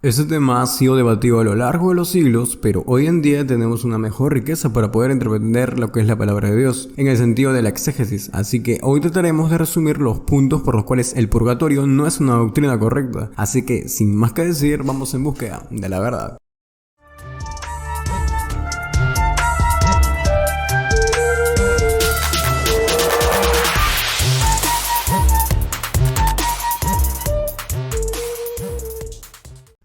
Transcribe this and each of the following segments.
Este tema ha sido debatido a lo largo de los siglos, pero hoy en día tenemos una mejor riqueza para poder entender lo que es la palabra de Dios, en el sentido de la exégesis, así que hoy trataremos de resumir los puntos por los cuales el purgatorio no es una doctrina correcta, así que sin más que decir, vamos en búsqueda de la verdad.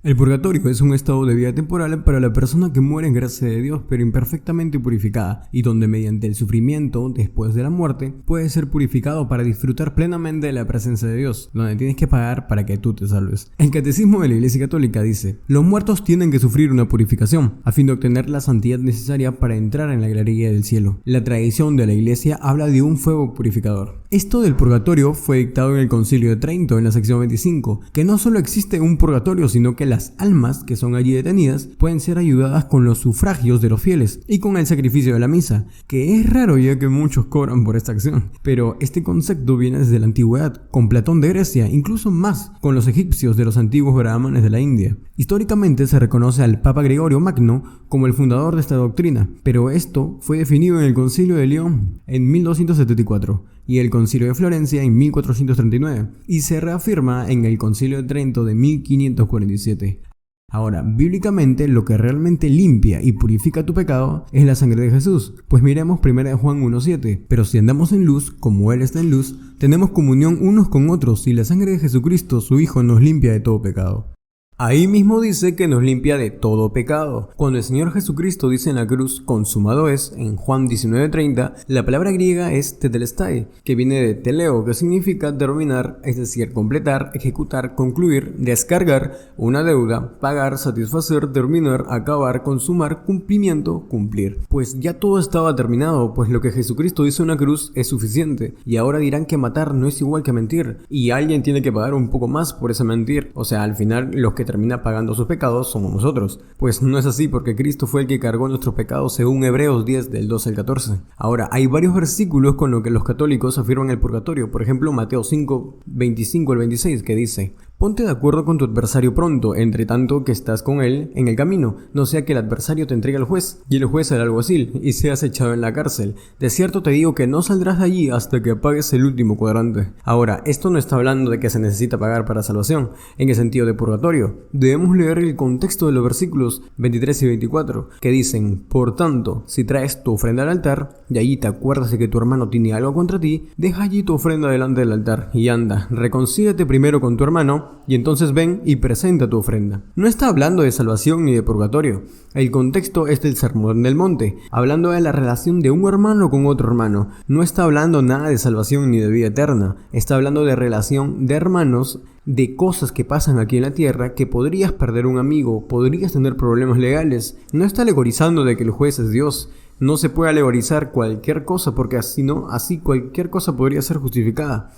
El purgatorio es un estado de vida temporal para la persona que muere en gracia de Dios pero imperfectamente purificada y donde mediante el sufrimiento después de la muerte puede ser purificado para disfrutar plenamente de la presencia de Dios, donde tienes que pagar para que tú te salves. El Catecismo de la Iglesia Católica dice: los muertos tienen que sufrir una purificación a fin de obtener la santidad necesaria para entrar en la claridad del cielo. La tradición de la Iglesia habla de un fuego purificador. Esto del purgatorio fue dictado en el Concilio de Trento en la sección 25, que no solo existe un purgatorio sino que las almas que son allí detenidas pueden ser ayudadas con los sufragios de los fieles y con el sacrificio de la misa, que es raro ya que muchos cobran por esta acción. Pero este concepto viene desde la antigüedad, con Platón de Grecia, incluso más con los egipcios de los antiguos brahmanes de la India. Históricamente se reconoce al Papa Gregorio Magno como el fundador de esta doctrina, pero esto fue definido en el Concilio de León en 1274 y el Concilio de Florencia en 1439 y se reafirma en el Concilio de Trento de 1547. Ahora, bíblicamente lo que realmente limpia y purifica tu pecado es la sangre de Jesús, pues miremos 1 Juan 1:7, pero si andamos en luz, como Él está en luz, tenemos comunión unos con otros y la sangre de Jesucristo, su Hijo, nos limpia de todo pecado. Ahí mismo dice que nos limpia de todo pecado. Cuando el Señor Jesucristo dice en la cruz, consumado es, en Juan 19:30, la palabra griega es tetelestai, que viene de teleo, que significa terminar, es decir, completar, ejecutar, concluir, descargar una deuda, pagar, satisfacer, terminar, acabar, consumar, cumplimiento, cumplir. Pues ya todo estaba terminado, pues lo que Jesucristo hizo en la cruz es suficiente. Y ahora dirán que matar no es igual que mentir, y alguien tiene que pagar un poco más por ese mentir. O sea, al final los que termina pagando sus pecados somos nosotros. Pues no es así, porque Cristo fue el que cargó nuestros pecados según Hebreos 10 del 12 al 14. Ahora, hay varios versículos con los que los católicos afirman el purgatorio. Por ejemplo, Mateo 5, 25 al 26, que dice: ponte de acuerdo con tu adversario pronto, entre tanto que estás con él en el camino, no sea que el adversario te entregue al juez, y el juez al alguacil, y seas echado en la cárcel. De cierto te digo que no saldrás de allí hasta que pagues el último cuadrante. Ahora, esto no está hablando de que se necesita pagar para salvación, en el sentido de purgatorio. Debemos leer el contexto de los versículos 23 y 24, que dicen: por tanto, si traes tu ofrenda al altar, y allí te acuerdas de que tu hermano tiene algo contra ti, deja allí tu ofrenda delante del altar, y anda, reconcíliate primero con tu hermano, y entonces ven y presenta tu ofrenda. No está hablando de salvación ni de purgatorio. El contexto es del Sermón del Monte, hablando de la relación de un hermano con otro hermano. No está hablando nada de salvación ni de vida eterna. Está hablando de relación de hermanos, de cosas que pasan aquí en la tierra, que podrías perder un amigo, podrías tener problemas legales. No está alegorizando de que el juez es Dios. No se puede alegorizar cualquier cosa, porque así cualquier cosa podría ser justificada.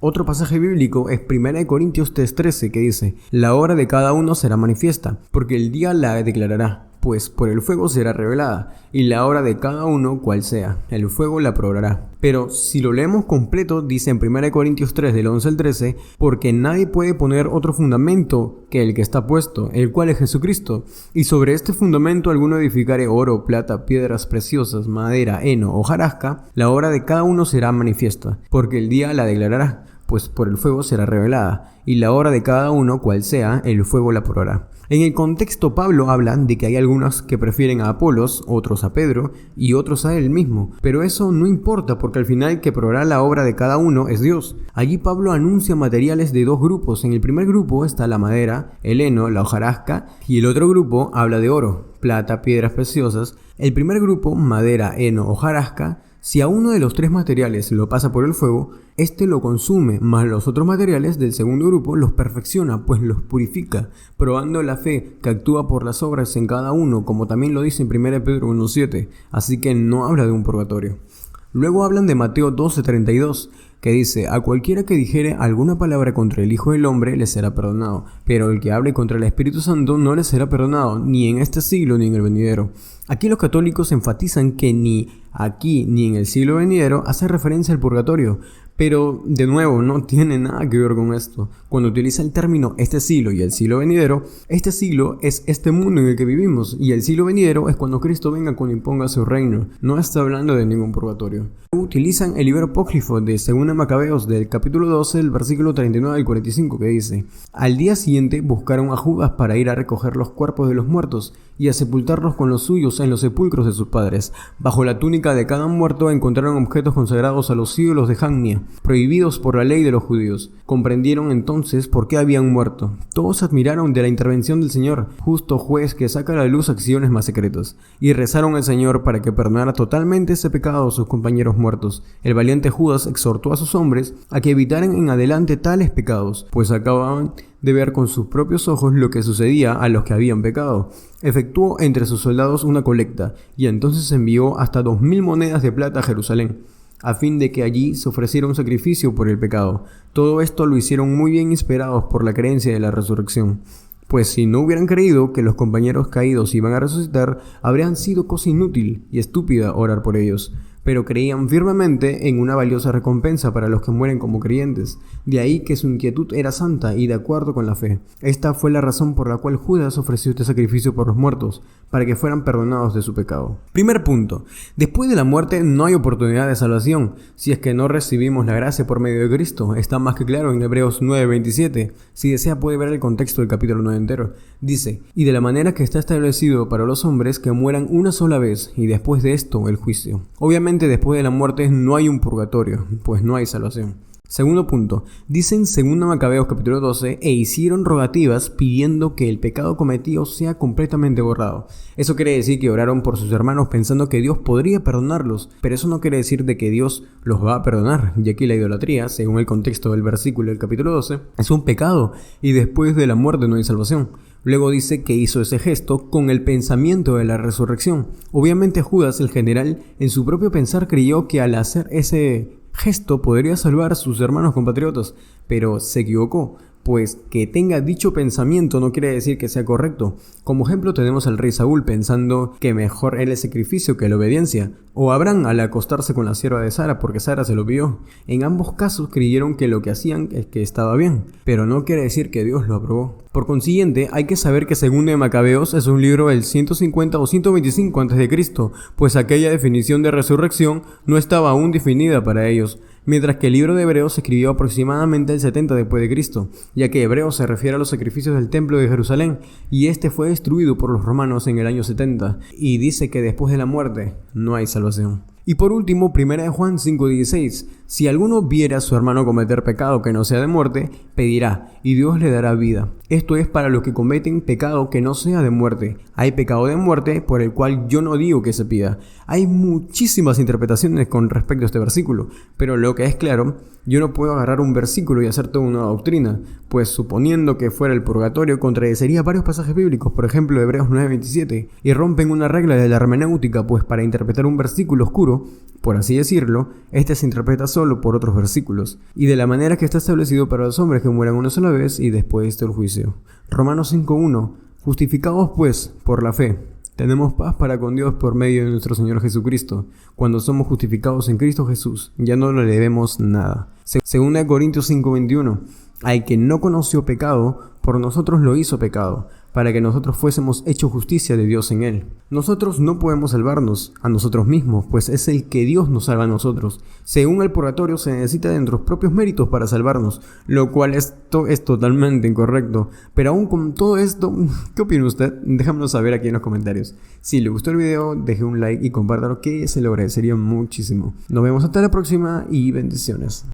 Otro pasaje bíblico es 1 Corintios 3:13, que dice: la obra de cada uno será manifiesta, porque el día la declarará, pues por el fuego será revelada, y la obra de cada uno cual sea, el fuego la probará. Pero si lo leemos completo, dice en 1 Corintios 3 del 11 al 13, porque nadie puede poner otro fundamento que el que está puesto, el cual es Jesucristo, y sobre este fundamento alguno edificare oro, plata, piedras preciosas, madera, heno o hojarasca, la obra de cada uno será manifiesta, porque el día la declarará, pues por el fuego será revelada, y la obra de cada uno cual sea, el fuego la probará. En el contexto, Pablo habla de que hay algunos que prefieren a Apolos, otros a Pedro y otros a él mismo, pero eso no importa, porque al final que probará la obra de cada uno es Dios. Allí Pablo anuncia materiales de dos grupos. En el primer grupo está la madera, el heno, la hojarasca, y el otro grupo habla de oro, plata, piedras preciosas. El primer grupo, madera, heno, hojarasca, si a uno de los tres materiales lo pasa por el fuego, este lo consume, mas los otros materiales del segundo grupo los perfecciona, pues los purifica, probando la fe que actúa por las obras en cada uno, como también lo dice en 1 Pedro 1:7, así que no habla de un purgatorio. Luego hablan de Mateo 12:32, que dice: a cualquiera que dijere alguna palabra contra el Hijo del Hombre le será perdonado, pero el que hable contra el Espíritu Santo no le será perdonado, ni en este siglo ni en el venidero. Aquí los católicos enfatizan que ni aquí ni en el siglo venidero hace referencia al purgatorio, Pero de nuevo, no tiene nada que ver con esto. Cuando utiliza el término este siglo y el siglo venidero, este siglo es este mundo en el que vivimos y el siglo venidero es cuando Cristo venga, cuando imponga su reino. No está hablando de ningún purgatorio. Utilizan el libro apócrifo de 2 Macabeos del capítulo 12, el versículo 39 al 45, que dice: al día siguiente buscaron a Judas para ir a recoger los cuerpos de los muertos y a sepultarlos con los suyos en los sepulcros de sus padres. Bajo la túnica de cada muerto encontraron objetos consagrados a los ídolos de Jania, prohibidos por la ley de los judíos. Comprendieron entonces por qué habían muerto. Todos se admiraron de la intervención del Señor, justo juez que saca a la luz acciones más secretas, y rezaron al Señor para que perdonara totalmente ese pecado a sus compañeros muertos. El valiente Judas exhortó a sus hombres a que evitaran en adelante tales pecados, pues acababan de ver con sus propios ojos lo que sucedía a los que habían pecado. Efectuó entre sus soldados una colecta, y entonces envió hasta 2000 monedas de plata a Jerusalén, a fin de que allí se ofreciera un sacrificio por el pecado. Todo esto lo hicieron muy bien inspirados por la creencia de la resurrección. Pues si no hubieran creído que los compañeros caídos iban a resucitar, habrían sido cosa inútil y estúpida orar por ellos. Pero creían firmemente en una valiosa recompensa para los que mueren como creyentes. De ahí que su inquietud era santa y de acuerdo con la fe. Esta fue la razón por la cual Judas ofreció este sacrificio por los muertos, para que fueran perdonados de su pecado. Primer punto: después de la muerte no hay oportunidad de salvación, si es que no recibimos la gracia por medio de Cristo. Está más que claro en Hebreos 9:27. Si desea puede ver el contexto del capítulo 9 entero. Dice: y de la manera que está establecido para los hombres que mueran una sola vez, y después de esto el juicio. Obviamente después de la muerte no hay un purgatorio, pues no hay salvación. Segundo punto, dice en 2 Macabeos capítulo 12, e hicieron rogativas pidiendo que el pecado cometido sea completamente borrado. Eso quiere decir que oraron por sus hermanos pensando que Dios podría perdonarlos, pero eso no quiere decir de que Dios los va a perdonar, ya que la idolatría, según el contexto del versículo del capítulo 12, es un pecado y después de la muerte no hay salvación. Luego dice que hizo ese gesto con el pensamiento de la resurrección. Obviamente Judas, el general, en su propio pensar creyó que al hacer ese gesto podría salvar a sus hermanos compatriotas, pero se equivocó, pues que tenga dicho pensamiento no quiere decir que sea correcto. Como ejemplo tenemos al rey Saúl pensando que mejor era el sacrificio que la obediencia, o Abraham al acostarse con la sierva de Sara porque Sara se lo pidió. En ambos casos creyeron que lo que hacían es que estaba bien, pero no quiere decir que Dios lo aprobó. Por consiguiente, hay que saber que 2 Macabeos es un libro del 150 o 125 a.C., pues aquella definición de resurrección no estaba aún definida para ellos, mientras que el libro de Hebreos se escribió aproximadamente el 70 después de Cristo, ya que Hebreos se refiere a los sacrificios del templo de Jerusalén, y este fue destruido por los romanos en el año 70, y dice que después de la muerte no hay salvación. Y por último, 1 Juan 5:16, si alguno viera a su hermano cometer pecado que no sea de muerte, pedirá, y Dios le dará vida. Esto es para los que cometen pecado que no sea de muerte. Hay pecado de muerte por el cual yo no digo que se pida. Hay muchísimas interpretaciones con respecto a este versículo, pero lo que es claro, yo no puedo agarrar un versículo y hacer toda una doctrina, pues suponiendo que fuera el purgatorio contradeciría varios pasajes bíblicos, por ejemplo Hebreos 9:27, y rompen una regla de la hermenéutica, pues para interpretar un versículo oscuro, por así decirlo, este se interpreta solo por otros versículos, y de la manera que está establecido para los hombres que mueran una sola vez y después está el juicio. Romanos 5:1, justificados pues por la fe, tenemos paz para con Dios por medio de nuestro Señor Jesucristo. Cuando somos justificados en Cristo Jesús, ya no le debemos nada. 2 Corintios 5:21, al que no conoció pecado, por nosotros lo hizo pecado, para que nosotros fuésemos hechos justicia de Dios en él. Nosotros no podemos salvarnos a nosotros mismos, pues es el que Dios nos salva a nosotros. Según el purgatorio se necesita de nuestros propios méritos para salvarnos, lo cual esto es totalmente incorrecto. Pero aún con todo esto, ¿qué opina usted? Déjamelo saber aquí en los comentarios. Si le gustó el video, deje un like y compártalo, que se lo agradecería muchísimo. Nos vemos hasta la próxima y bendiciones.